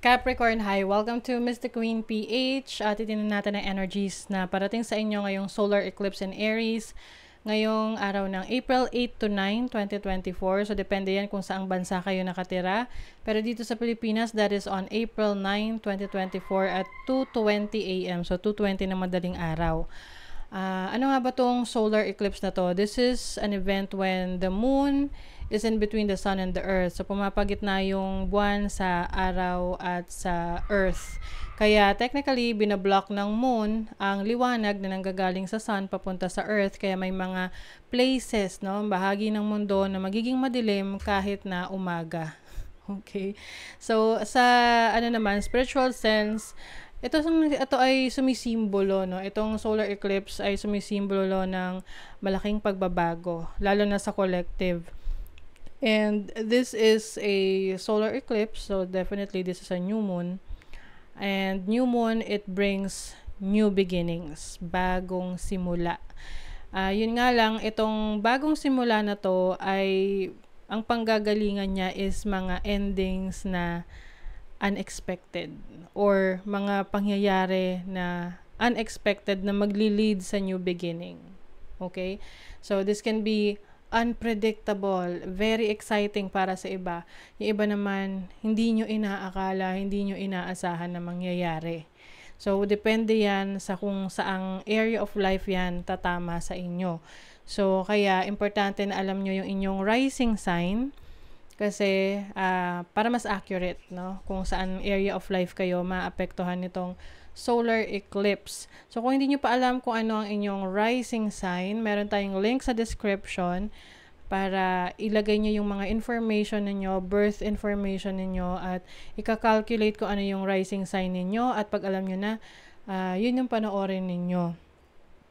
Capricorn, hi! Welcome to Miss the Queen PH. Titingnan natin ang energies na parating sa inyo ngayong solar eclipse in Aries ngayong araw ng April 8 to 9, 2024. So, depende yan kung saang bansa kayo nakatira. Pero dito sa Pilipinas, that is on April 9, 2024 at 2:20 a.m. So, 2:20 na madaling araw. Ano nga ba tong solar eclipse na to? This is an event when the moon is in between the sun and the earth. So, pumapagitna yung buwan sa araw at sa earth. Kaya, technically, binablock ng moon ang liwanag na nanggagaling sa sun papunta sa earth. Kaya may mga places, no, bahagi ng mundo na magiging madilim kahit na umaga. Okay? So, sa spiritual sense, ito ay sumisimbolo, no? Itong solar eclipse ay sumisimbolo ng malaking pagbabago, lalo na sa collective. And this is a solar eclipse, so definitely this is a new moon. And new moon, it brings new beginnings, bagong simula. Yun nga lang, itong bagong simula na to ay, ang panggagalingan niya is mga endings na unexpected or mga pangyayari na unexpected na magli-lead sa new beginning. Okay? So, this can be unpredictable, very exciting para sa iba. Yung iba naman, hindi nyo inaakala, hindi nyo inaasahan na mangyayari. So, depende yan sa kung saang area of life yan tatama sa inyo. So, kaya importante na alam nyo yung inyong rising sign kasi para mas accurate, no? Kung saan area of life kayo maapektuhan nitong solar eclipse. So, kung hindi nyo pa alam kung ano ang inyong rising sign, meron tayong link sa description para ilagay nyo yung mga information ninyo, birth information ninyo, at ika-calculate kung ano yung rising sign ninyo, at pag alam nyo na, yun yung panoorin ninyo.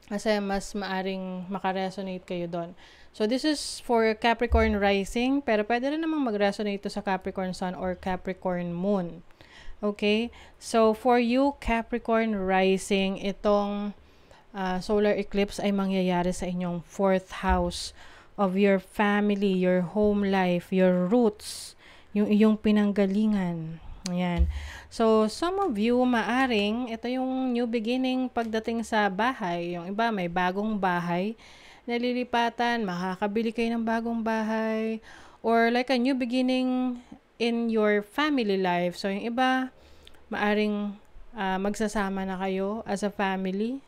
Kasi mas maaring makaresonate kayo doon. So, this is for Capricorn rising, pero pwede rin namang mag-resonate to sa Capricorn sun or Capricorn moon. Okay? So, for you, Capricorn rising, itong solar eclipse ay mangyayari sa inyong 4th house of your family, your home life, your roots, yung iyong pinanggalingan. Ayan. So, some of you, maaring, ito yung new beginning pagdating sa bahay. Yung iba, may bagong bahay, nalilipatan, makakabili kayo ng bagong bahay, or like a new beginning in your family life. So, yung iba, maaring magsasama na kayo as a family.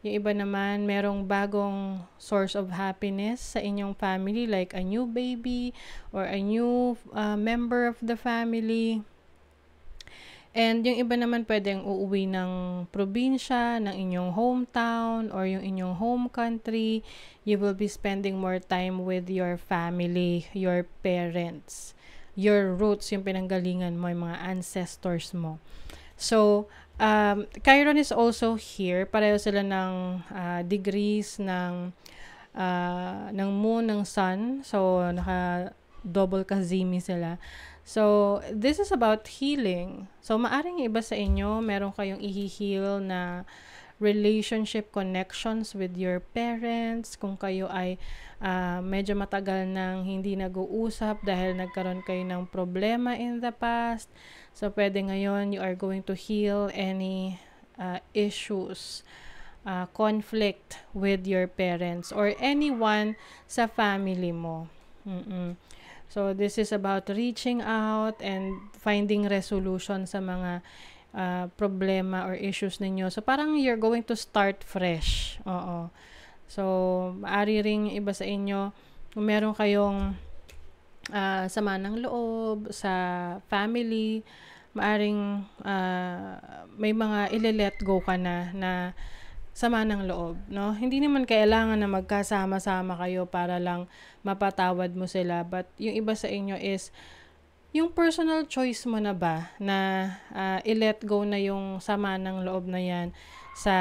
Yung iba naman, merong bagong source of happiness sa inyong family, like a new baby or a new member of the family. And yung iba naman pwedeng uuwi ng probinsya, ng inyong hometown, or yung inyong home country. You will be spending more time with your family, your parents, your roots, yung pinanggalingan mo, yung mga ancestors mo. So, Chiron is also here. Pareho sila ng degrees ng moon, ng sun. So, naka-double kazimi sila. So, this is about healing. So, maaring iba sa inyo, meron kayong i-heal na relationship connections with your parents. Kung kayo ay medyo matagal nang hindi nag-uusap dahil nagkaroon kayo ng problema in the past. So, pwede ngayon you are going to heal any issues, conflict with your parents or anyone sa family mo. So, this is about reaching out and finding resolution sa mga problema or issues ninyo. So, parang you're going to start fresh. Oo. So, maaari ring iba sa inyo, kung meron kayong sama ng loob sa family, maaring may mga ile-let go ka na sama ng loob, no? Hindi naman kailangan na magkasama-sama kayo para lang mapatawad mo sila, but yung iba sa inyo is yung personal choice mo na ba na i-let go na yung sama ng loob na yan sa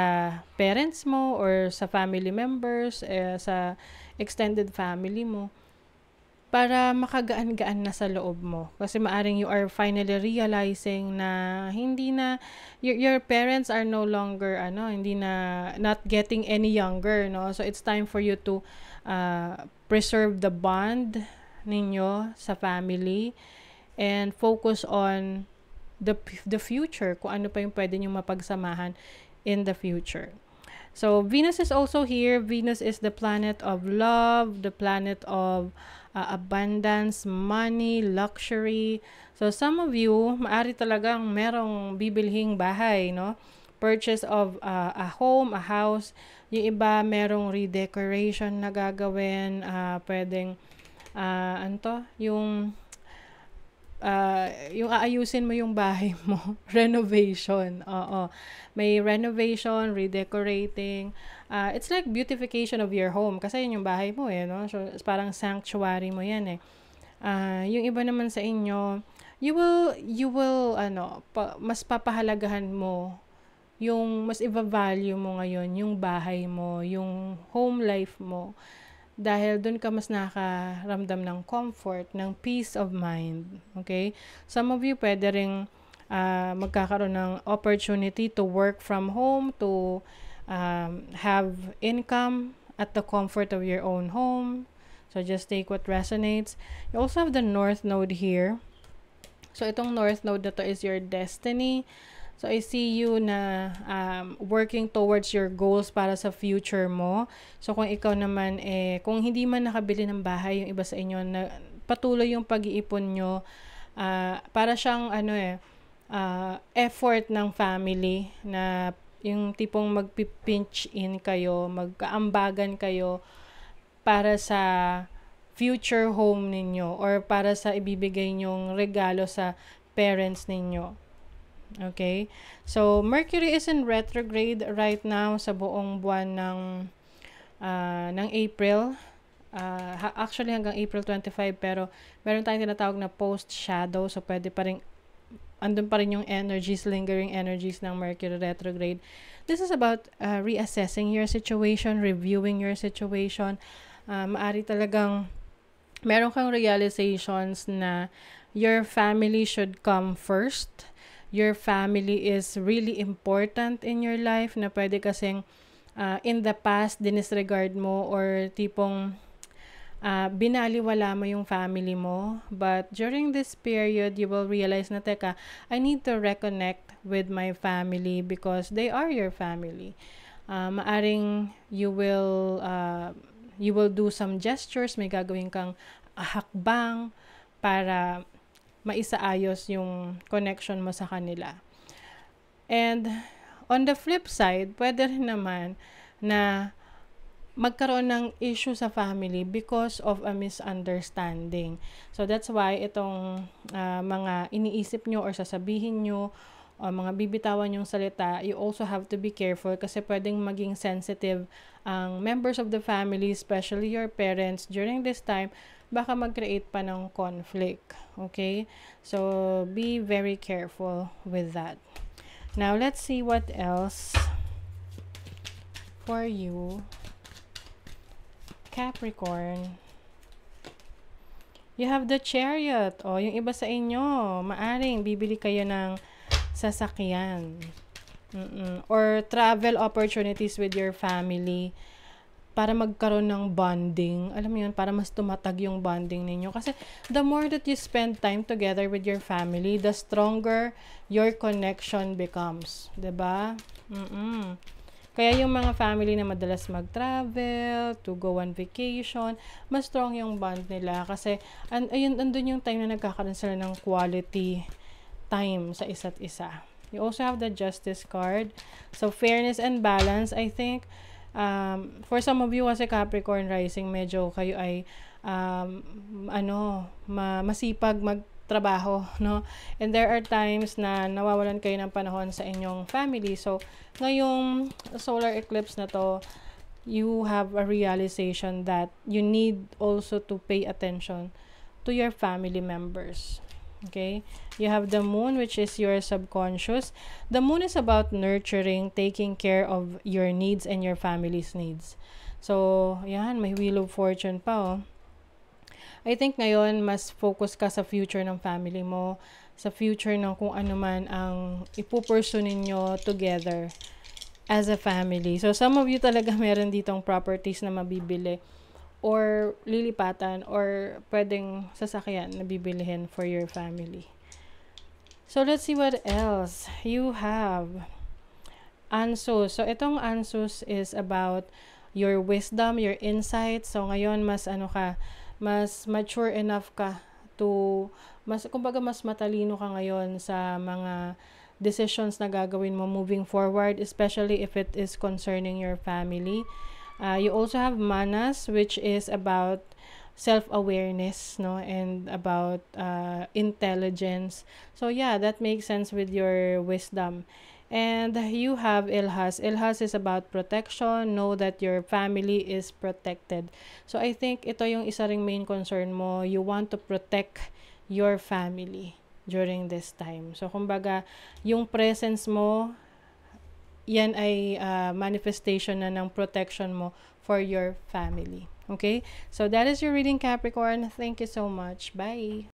parents mo or sa family members, sa extended family mo, para makagaan-gaan na sa loob mo. Kasi maaring you are finally realizing na hindi na, your parents are no longer, hindi na, not getting any younger, no? So, it's time for you to preserve the bond ninyo sa family and focus on the future, kung ano pa yung pwede nyo mapagsamahan in the future. So, Venus is also here. Venus is the planet of love, the planet of abundance, money, luxury. So, some of you, maari talagang merong bibilhing bahay, no? Purchase of a home, a house. Yung iba, merong redecoration na gagawin. Pwedeng, yung aayusin mo yung bahay mo. Renovation. Oo. May renovation, redecorating. It's like beautification of your home. Kasi yun yung bahay mo eh, no? So, parang sanctuary mo yan eh. Yung iba naman sa inyo, you will, mas papahalagahan mo yung mas i-value mo ngayon, yung bahay mo, yung home life mo. Dahil dun ka mas nakaramdam ng comfort, ng peace of mind. Okay? Some of you pwede ring magkakaroon ng opportunity to work from home, to have income at the comfort of your own home. So just take what resonates. You also have the North Node here. So itong North Node na to is your destiny. So, I see you na working towards your goals para sa future mo. So, kung ikaw naman, kung hindi man nakabili ng bahay yung iba sa inyo, na patuloy yung pag-iipon nyo, para siyang, effort ng family na yung tipong magpipinch in kayo, magkaambagan kayo para sa future home ninyo or para sa ibibigay nyong regalo sa parents ninyo. Okay? So, Mercury is in retrograde right now sa buong buwan ng April. Actually, hanggang April 25, pero meron tayong tinatawag na post-shadow. So, pwede pa rin, andun pa rin yung energies, lingering energies ng Mercury retrograde. This is about reassessing your situation, reviewing your situation. Maari talagang meron kang realizations na your family should come first. Your family is really important in your life na pwede kasing in the past dinisregard mo or tipong binaliwala mo yung family mo. But during this period, you will realize na, teka, I need to reconnect with my family because they are your family. Maaring you will do some gestures, may gagawin kang hakbang para maisaayos yung connection mo sa kanila. And on the flip side, pwede rin naman na magkaroon ng issue sa family because of a misunderstanding. So that's why itong mga iniisip nyo or sasabihin nyo o mga bibitawan yung salita, you also have to be careful kasi pwedeng maging sensitive ang members of the family, especially your parents during this time. Baka mag-create pa ng conflict. Okay? So, be very careful with that. Now, let's see what else for you. Capricorn. You have the Chariot. O, yung iba sa inyo, maaring bibili kayo ng sasakyan. Or travel opportunities with your family para magkaroon ng bonding. Alam mo yun, para mas tumatag yung bonding ninyo. Kasi the more that you spend time together with your family, the stronger your connection becomes. 'Di ba? Kaya yung mga family na madalas mag-travel, to go on vacation, mas strong yung bond nila. Kasi andun yung time na nagkakaroon sila ng quality time sa isa't isa. You also have the Justice card. So, fairness and balance, I think, for some of you kasi Capricorn rising, medyo kayo ay masipag magtrabaho, no? And there are times na nawawalan kayo ng panahon sa inyong family. So, ngayong solar eclipse na to, you have a realization that you need also to pay attention to your family members. Okay? You have the moon, which is your subconscious. The moon is about nurturing, taking care of your needs and your family's needs. So, yan, may Wheel of Fortune pa, oh. I think ngayon, mas focus ka sa future ng family mo, sa future ng kung ano man ang ipupursue ninyo together as a family. So, some of you talaga meron ditong properties na mabibili or lilipatan or pwedeng sasakyan na bibilihin for your family. So, let's see what else. You have Ansus. So, itong Ansus is about your wisdom, your insight. So, ngayon, mas mature enough ka to, kumbaga, mas matalino ka ngayon sa mga decisions na gagawin mo moving forward, especially if it is concerning your family. You also have Manas, which is about self-awareness, no, and about intelligence. So yeah, that makes sense with your wisdom. And you have Ilhas. Ilhas is about protection. Know that your family is protected. So I think ito yung isa ring main concern mo. You want to protect your family during this time. So kumbaga, yung presence mo, yan ay manifestation na ng protection mo for your family. Okay? So that is your reading, Capricorn. Thank you so much. Bye!